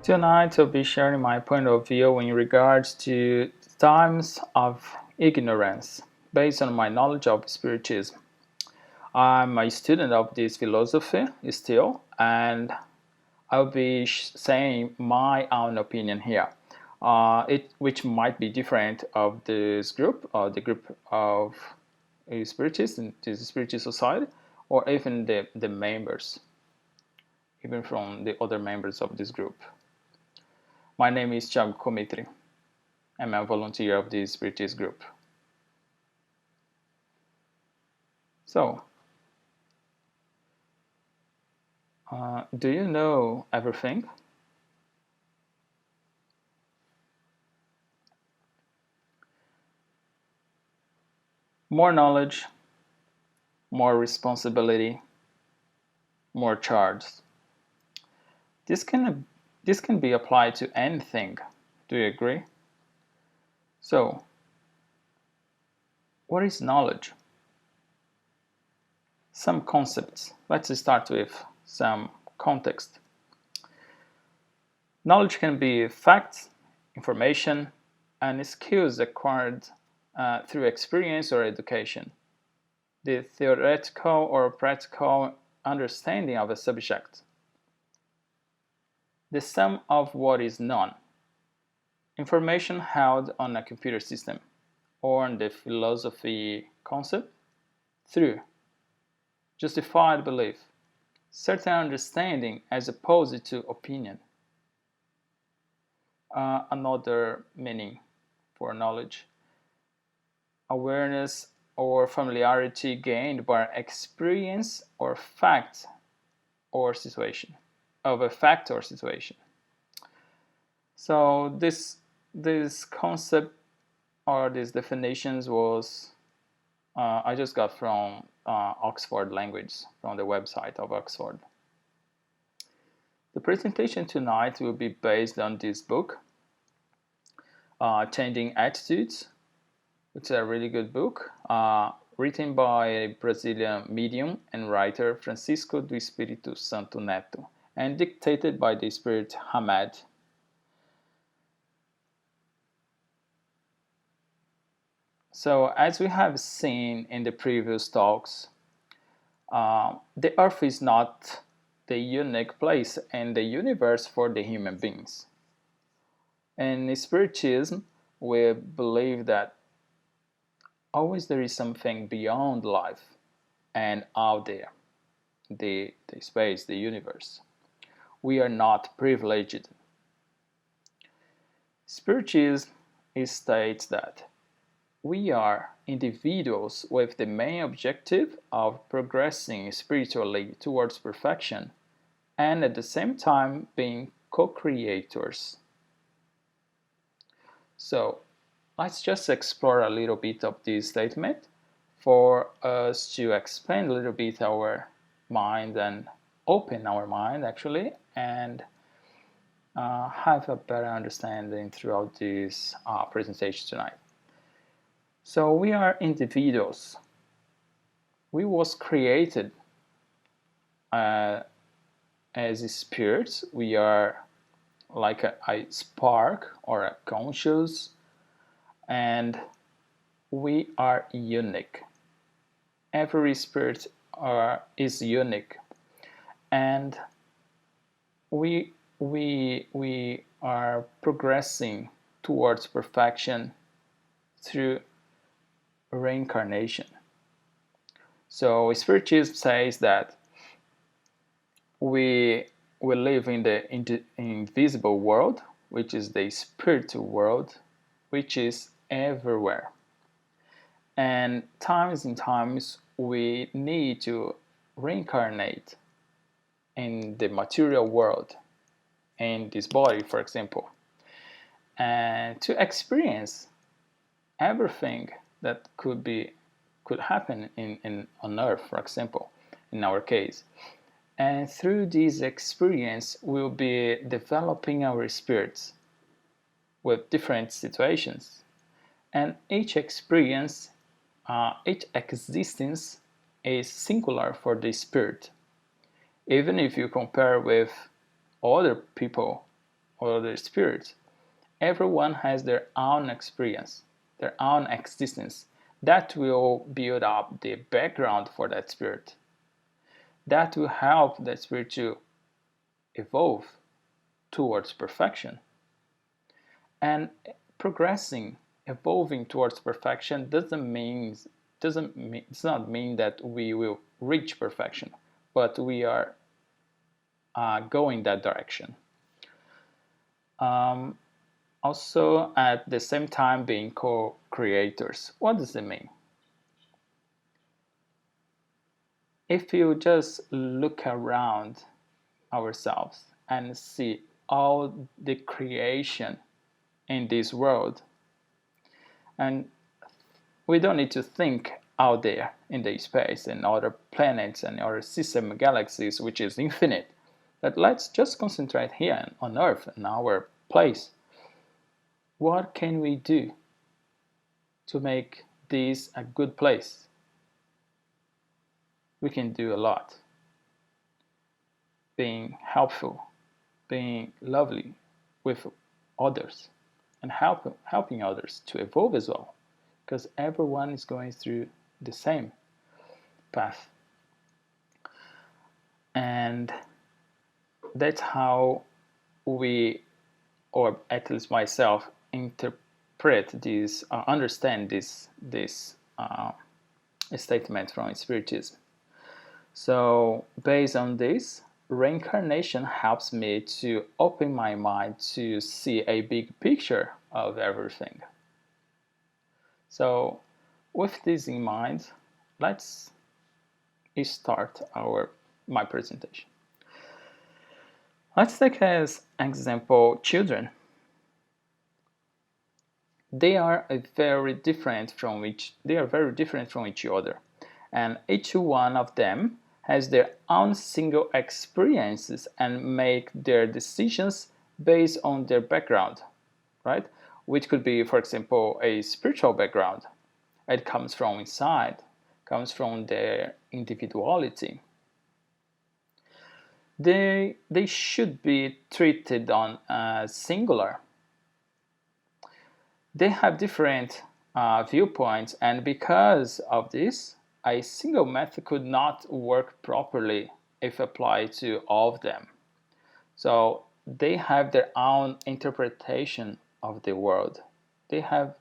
Tonight I'll be sharing my point of view in regards to times of ignorance based on my knowledge of Spiritism. I'm a student of this philosophy still, and I'll be saying my own opinion here, which might be different of this group or the group of Spiritists in this Spiritist society, or even the members, even from the other members of this group. My name is Thiago Comitri. I'm a volunteer of the Spiritist group. So, do you know everything? More knowledge, more responsibility, more charge. This can be applied to anything. Do you agree? So, what is knowledge? Some concepts. Let's start with some context. Knowledge can be facts, information, and skills acquired through experience or education. The theoretical or practical understanding of a subject. The sum of what is known. Information held on a computer system or on the philosophy concept through justified belief, certain understanding as opposed to opinion. Another meaning for knowledge, awareness or familiarity gained by experience or fact or situation, of a fact or situation. So this concept or these definitions was I just got from Oxford Language, from the website of Oxford. The presentation tonight will be based on this book, Changing Attitudes, which is a really good book, written by a Brazilian medium and writer Francisco do Espírito Santo Neto, and dictated by the Spirit Hamed. So, as we have seen in the previous talks, the Earth is not the unique place in the universe for the human beings. In Spiritism, we believe that always there is something beyond life and out there, the space, the universe. We are not privileged. Spiritism states that we are individuals with the main objective of progressing spiritually towards perfection and at the same time being co-creators. So, let's just explore a little bit of this statement for us to expand a little bit our mind and open our mind actually, and have a better understanding throughout this presentation tonight. So we are individuals. We was created as spirits. We are like a spark or a conscious, and we are unique. Every spirit is unique, and we are progressing towards perfection through reincarnation. So Spiritism says that we live in the invisible world, which is the spiritual world, which is everywhere. And times we need to reincarnate in the material world, in this body, for example, and to experience everything that could happen on Earth, for example, in our case. And through this experience, we'll be developing our spirits with different situations. And each experience, each existence is singular for the spirit. Even if you compare with other people or other spirits. Everyone has their own experience, their own existence. That will build up the background for that spirit. That will help that spirit to evolve towards perfection. And progressing, evolving towards perfection does not mean that we will reach perfection, but we are going that direction. Also, at the same time, being co-creators. What does it mean? If you just look around ourselves and see all the creation in this world, and we don't need to think out there in the space and other planets and other system galaxies, which is infinite. But let's just concentrate here on Earth, in our place. What can we do to make this a good place? We can do a lot. Being helpful, being lovely with others, and helping others to evolve as well, because everyone is going through the same path. And that's how we, or at least myself, interpret this, understand this statement from Spiritism. So based on this, reincarnation helps me to open my mind to see a big picture of everything. So with this in mind, let's start my presentation. Let's take as example children. They are very different from each other, and each one of them has their own single experiences and make their decisions based on their background, right? Which could be, for example, a spiritual background. It comes from inside, comes from their individuality. They should be treated on singular. They have different viewpoints, and because of this, a single method could not work properly if applied to all of them. So they have their own interpretation of the world. They have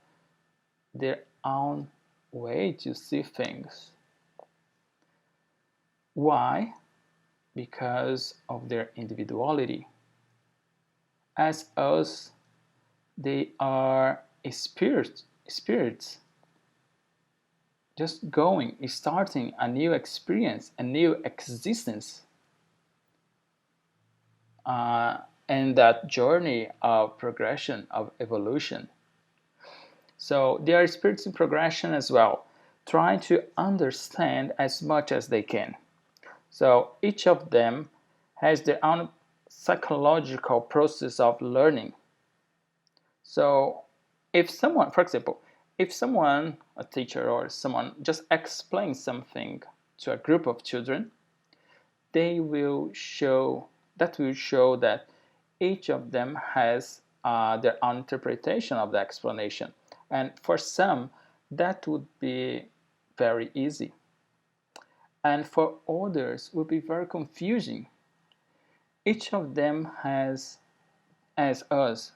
their own way to see things. Why? Because of their individuality. As us, they are spirits, just starting a new experience, a new existence, and that journey of progression, of evolution. So they are spirits in progression as well, trying to understand as much as they can. So each of them has their own psychological process of learning. So if someone, for example, a teacher or someone just explains something to a group of children, that will show that each of them has their own interpretation of the explanation. And for some, that would be very easy. And for others, would be very confusing. Each of them has, as us,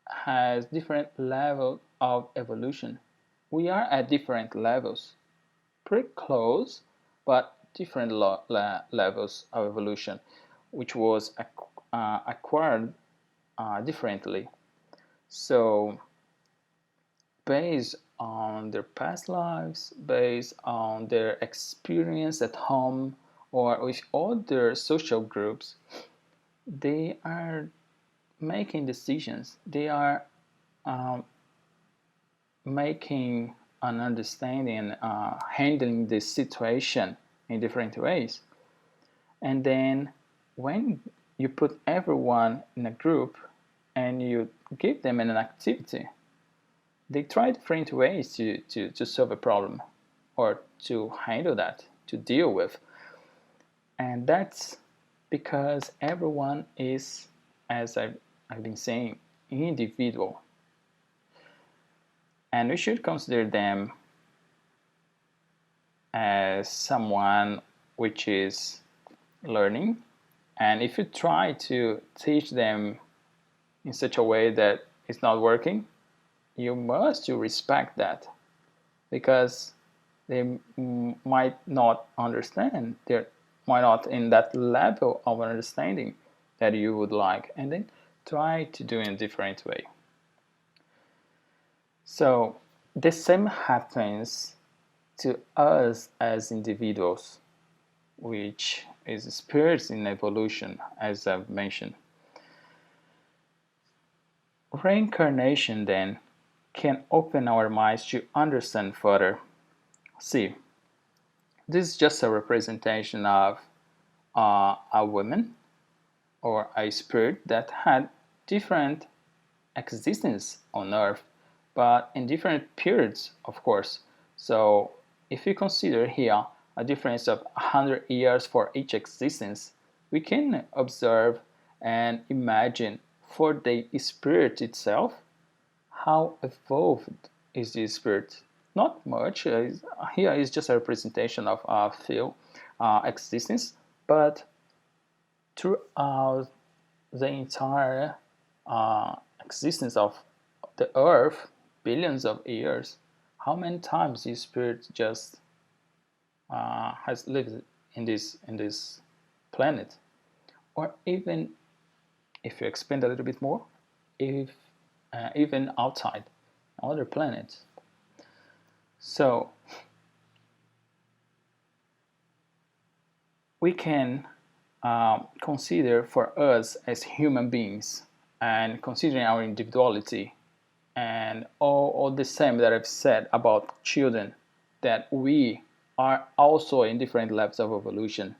has different levels of evolution. We are at different levels, pretty close, but different levels of evolution, which was acquired differently. So based on their past lives, based on their experience at home or with other social groups, they are making decisions. They are making an understanding, handling the situation in different ways. And then when you put everyone in a group and you give them an activity, they try different ways to solve a problem or to handle that, to deal with. And that's because everyone is, as I I've been saying individual, and we should consider them as someone which is learning. And if you try to teach them in such a way that it's not working, you must respect that, because they might not understand. They might not in that level of understanding that you would like, and then try to do it in a different way. So the same happens to us as individuals, which is spirits in evolution, as I've mentioned. Reincarnation then can open our minds to understand further. See, this is just a representation of a woman or a spirit that had different existence on Earth, but in different periods, of course. So if we consider here a difference of 100 years for each existence, we can observe and imagine for the spirit itself how evolved is the spirit. Not much. Here is just a representation of a few existence, but throughout the entire existence of the Earth, billions of years, how many times the spirit just has lived in this planet? Or even if you expand a little bit more, if even outside other planets. So we can consider for us as human beings, and considering our individuality and all the same that I've said about children, that we are also in different levels of evolution.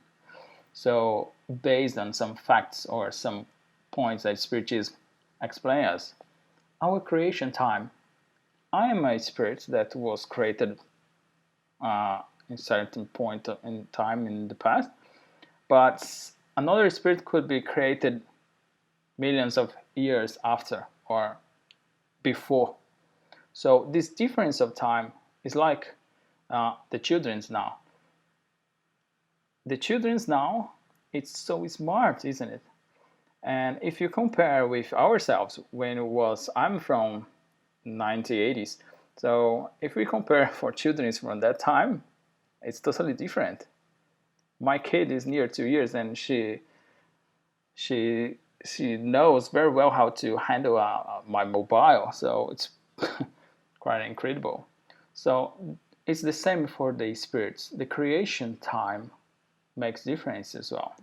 So based on some facts or some points that Spiritism explain us, our creation time, I am a spirit that was created in certain point in time in the past, but another spirit could be created millions of years after or before. So this difference of time is like the children's now. The children's now, it's so smart, isn't it? And if you compare with ourselves, when it was, I'm from 1980s, so if we compare for children from that time, it's totally different. My kid is near 2 years, and she knows very well how to handle my mobile, so it's quite incredible. So it's the same for the spirits. The creation time makes difference as well.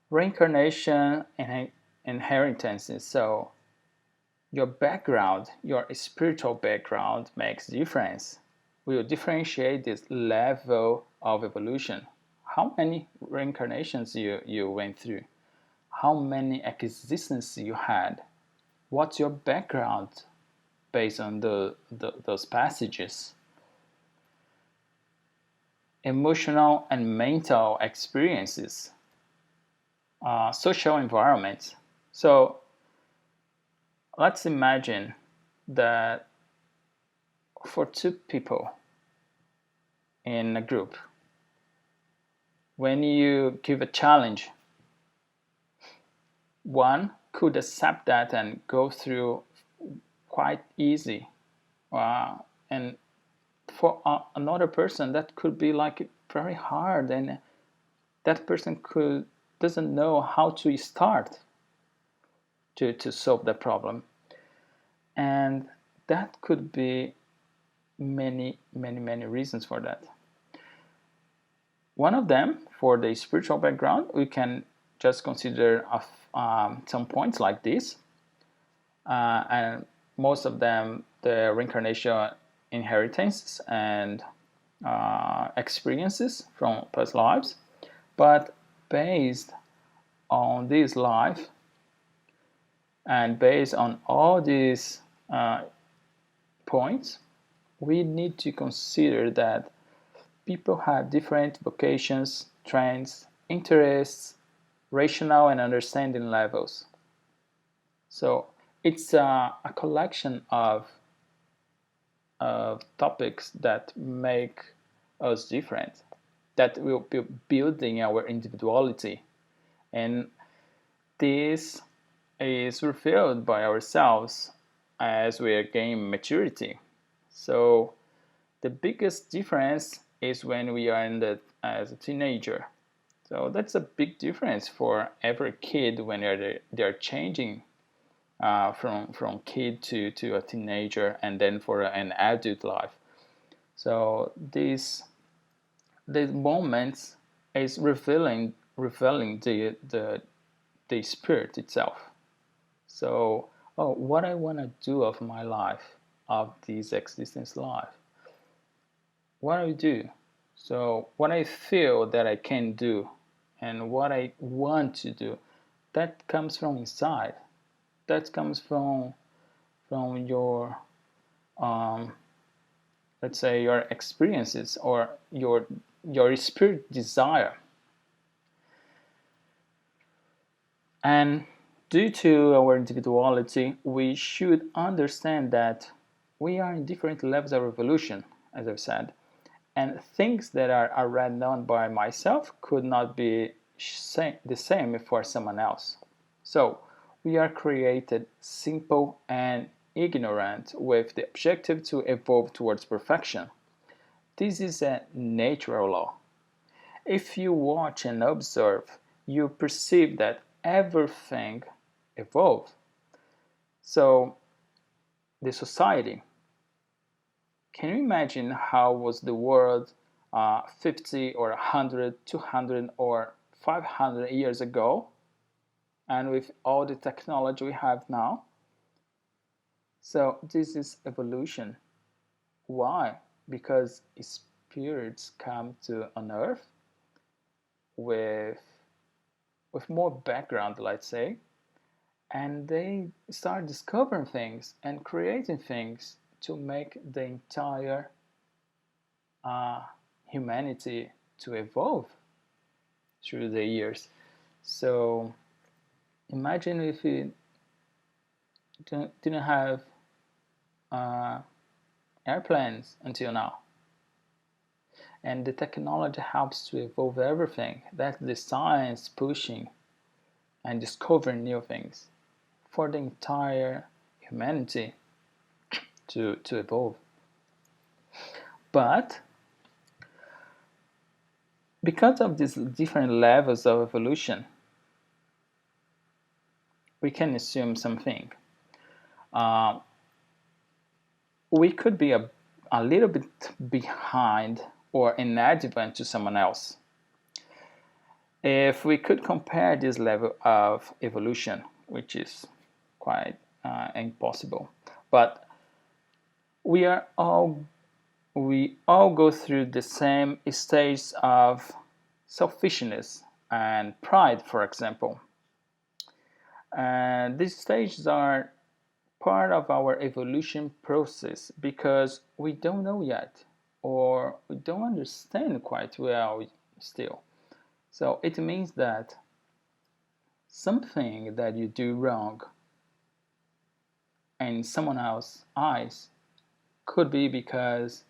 Reincarnation and inheritances. So your background, your spiritual background makes difference. We will differentiate this level of evolution. How many reincarnations you went through? How many existences you had? What's your background based on those passages? Emotional and mental experiences, social environment. So let's imagine that for two people in a group, when you give a challenge, one could accept that and go through quite easy, and for another person that could be like very hard, and that person doesn't know how to start to solve the problem. And that could be many reasons for that. One of them, for the spiritual background, we can just consider some points like this, and most of them the reincarnation inheritance and experiences from past lives. But based on this life and based on all these points, we need to consider that people have different vocations, trends, interests, rational and understanding levels. So it's a collection of topics that make us different, that will be building our individuality. And this is revealed by ourselves as we gain maturity. So the biggest difference is when we are as a teenager. So that's a big difference for every kid when they're changing from kid to a teenager and then for an adult life. So these moments is revealing the spirit itself. So, oh, what I want to do of my life, of this existence life, what I do. So, what I feel that I can do, and what I want to do, that comes from inside. That comes from your um, let's say your experiences or your spirit desire. And due to our individuality, we should understand that we are in different levels of evolution, as I've said, and things that are already known by myself could not be the same for someone else. So we are created simple and ignorant with the objective to evolve towards perfection. This is a natural law. If you watch and observe, you perceive that everything evolves. So the society, can you imagine how was the world 50 or 100, 200 or 500 years ago, and with all the technology we have now? So this is evolution. Why? Because spirits come to on earth with more background, let's say, and they start discovering things and creating things to make the entire uh, humanity to evolve through the years. So imagine if we didn't have uh, airplanes until now, and the technology helps to evolve everything. That's the science pushing and discovering new things for the entire humanity to evolve. But because of these different levels of evolution, we can assume something. Uh, we could be a little bit behind or inadvertent to someone else. If we could compare this level of evolution, which is quite impossible, but we are all we all go through the same stage of selfishness and pride, for example. And these stages are part of our evolution process because we don't know yet or we don't understand quite well still. So it means that something that you do wrong in someone else's eyes could be because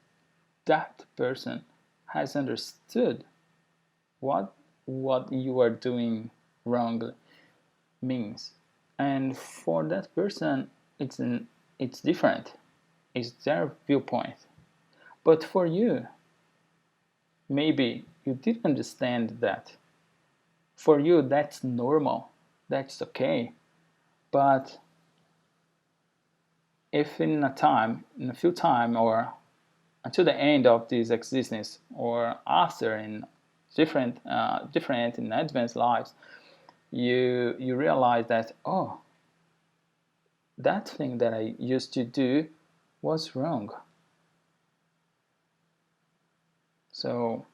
that person has understood what you are doing wrong means, and for that person it's different. It's their viewpoint. But for you, maybe you didn't understand that. For you, that's normal. That's okay. But if in a few time, or until the end of this existence, or after in different in advanced lives, you realize that, oh, that thing that I used to do was wrong. So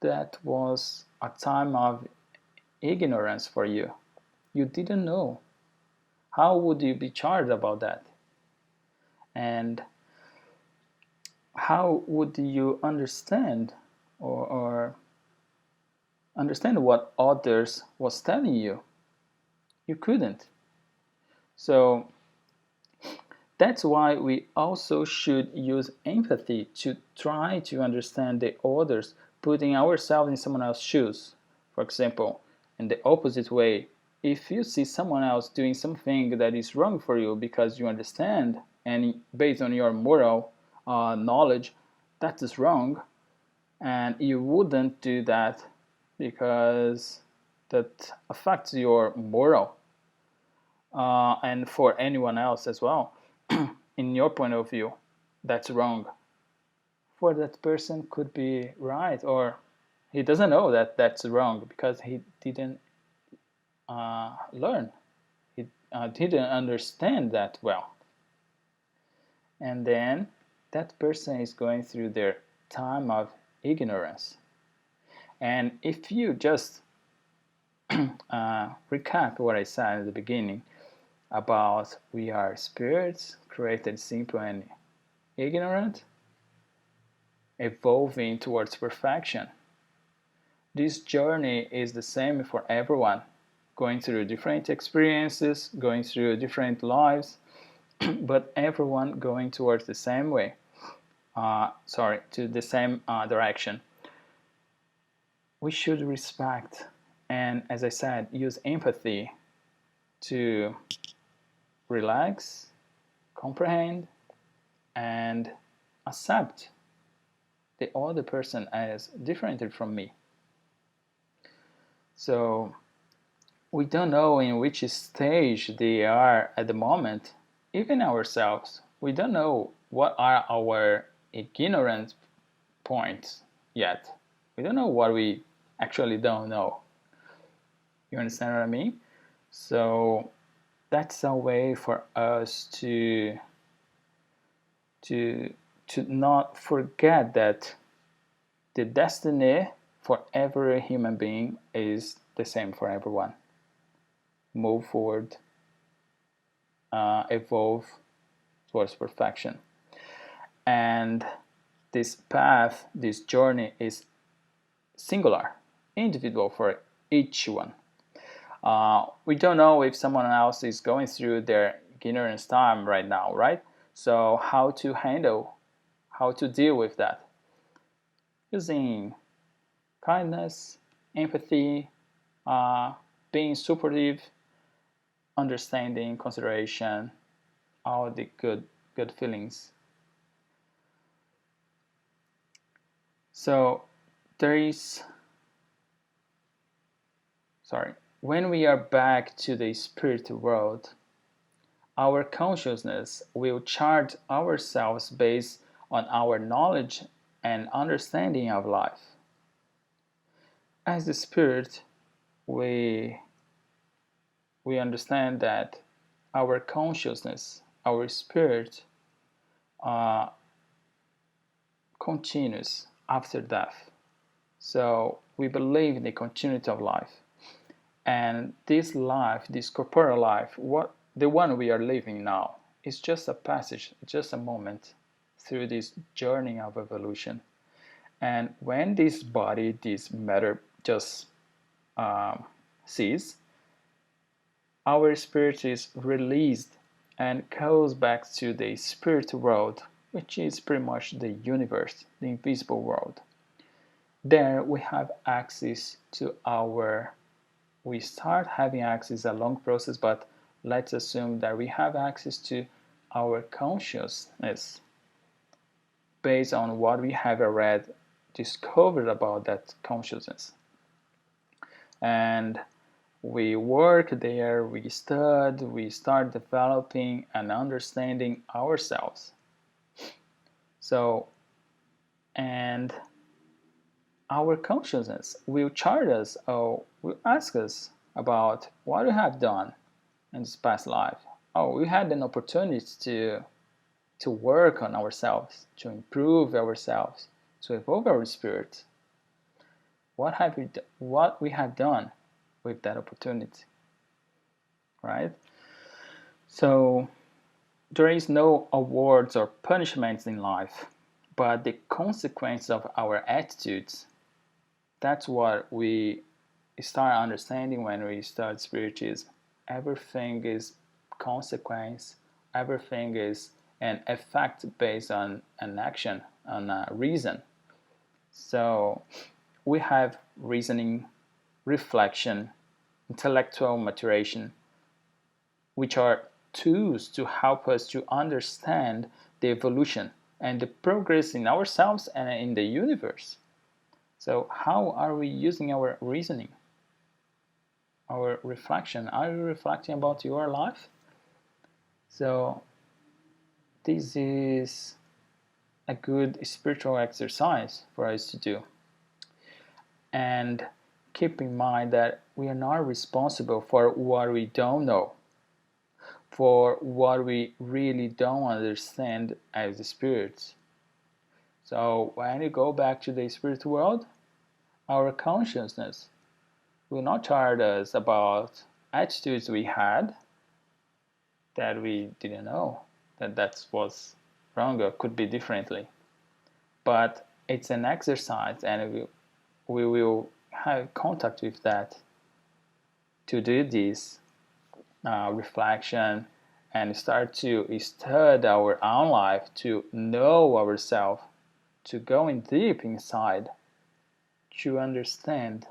that was a time of ignorance for you. You didn't know. How would you be charged about that? And how would you understand or understand what others was telling you? You couldn't. So that's why we also should use empathy to try to understand the others, putting ourselves in someone else's shoes. For example, in the opposite way, if you see someone else doing something that is wrong for you because you understand, and based on your moral knowledge, that is wrong, and you wouldn't do that because that affects your moral, and for anyone else as well, in your point of view, that's wrong. For that person could be right, or he doesn't know that that's wrong because he didn't learn. He didn't understand that well. And then that person is going through their time of ignorance. And if you just recap what I said at the beginning about we are spirits created simple and ignorant, evolving towards perfection. This journey is the same for everyone, going through different experiences, going through different lives, but everyone going towards the same way. To the same direction. We should respect and, as I said, use empathy to relax, comprehend, and accept the other person as different from me. So we don't know in which stage they are at the moment, even ourselves. We don't know what are our ignorant points yet. We don't know what we actually don't know. You understand what I mean? So that's a way for us to not forget that the destiny for every human being is the same for everyone. Move forward, evolve towards perfection. And this path, this journey is singular, individual for each one. We don't know if someone else is going through their ignorance time right now, right? So how to handle, how to deal with that? Using kindness, empathy, being supportive, understanding, consideration, all the good feelings. So when we are back to the spirit world, our consciousness will chart ourselves based on our knowledge and understanding of life. As the spirit, we understand that our consciousness, our spirit, continues after death. So we believe in the continuity of life. And this life, this corporeal life, the one we are living now, is just a passage, just a moment through this journey of evolution. And when this body, this matter just cease, our spirit is released and goes back to the spirit world, which is pretty much the universe, the invisible world. There we have access to we start having access, a long process, but let's assume that we have access to our consciousness based on what we have already discovered about that consciousness. And we work there, we study, we start developing and understanding ourselves. So, and our consciousness will chart us or will ask us about what we have done in this past life. Oh, we had an opportunity to work on ourselves, to improve ourselves, to evolve our spirit. What we have done with that opportunity, right? So there is no awards or punishments in life, but the consequence of our attitudes. That's what we start understanding when we start spiritism. Everything is consequence. Everything is an effect based on an action, on a reason. So we have reasoning, reflection, intellectual maturation, which are tools to help us to understand the evolution and the progress in ourselves and in the universe. So how are we using our reasoning, our reflection? Are you reflecting about your life? So this is a good spiritual exercise for us to do. And keep in mind that we are not responsible for what we don't know, for what we really don't understand as spirits. So when you go back to the spirit world, our consciousness will not charge us about attitudes we had that we didn't know that was wrong or could be differently. But it's an exercise, and we will have contact with that to do this reflection and start to study our own life, to know ourselves, to go in deep inside, to understand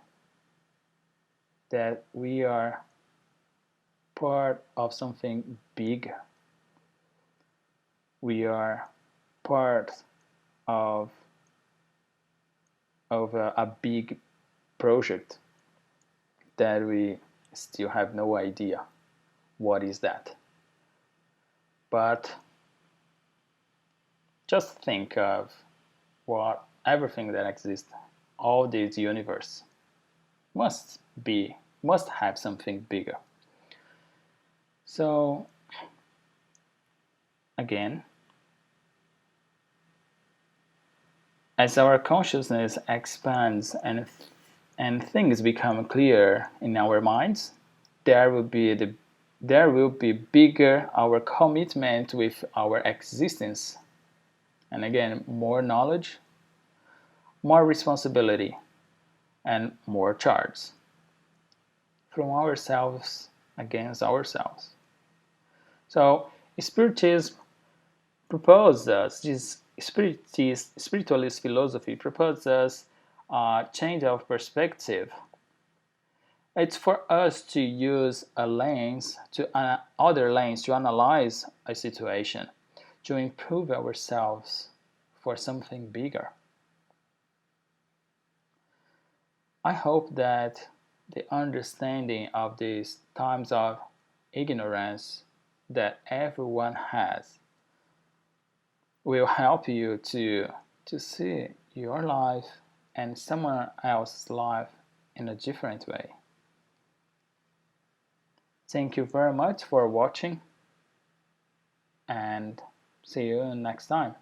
that we are part of something bigger. We are part of a big project that we still have no idea what is that. But just think of what everything that exists, all this universe must have something bigger. So again, as our consciousness expands and things become clear in our minds, there will be bigger our commitment with our existence. And again, more knowledge, more responsibility, and more charge from ourselves against ourselves. So Spiritism proposes us, this spiritualist philosophy proposes us a change of perspective. It's for us to use other lens to analyze a situation, to improve ourselves for something bigger. I hope that the understanding of these times of ignorance that everyone has will help you to see your life and someone else's life in a different way. Thank you very much for watching, and see you next time.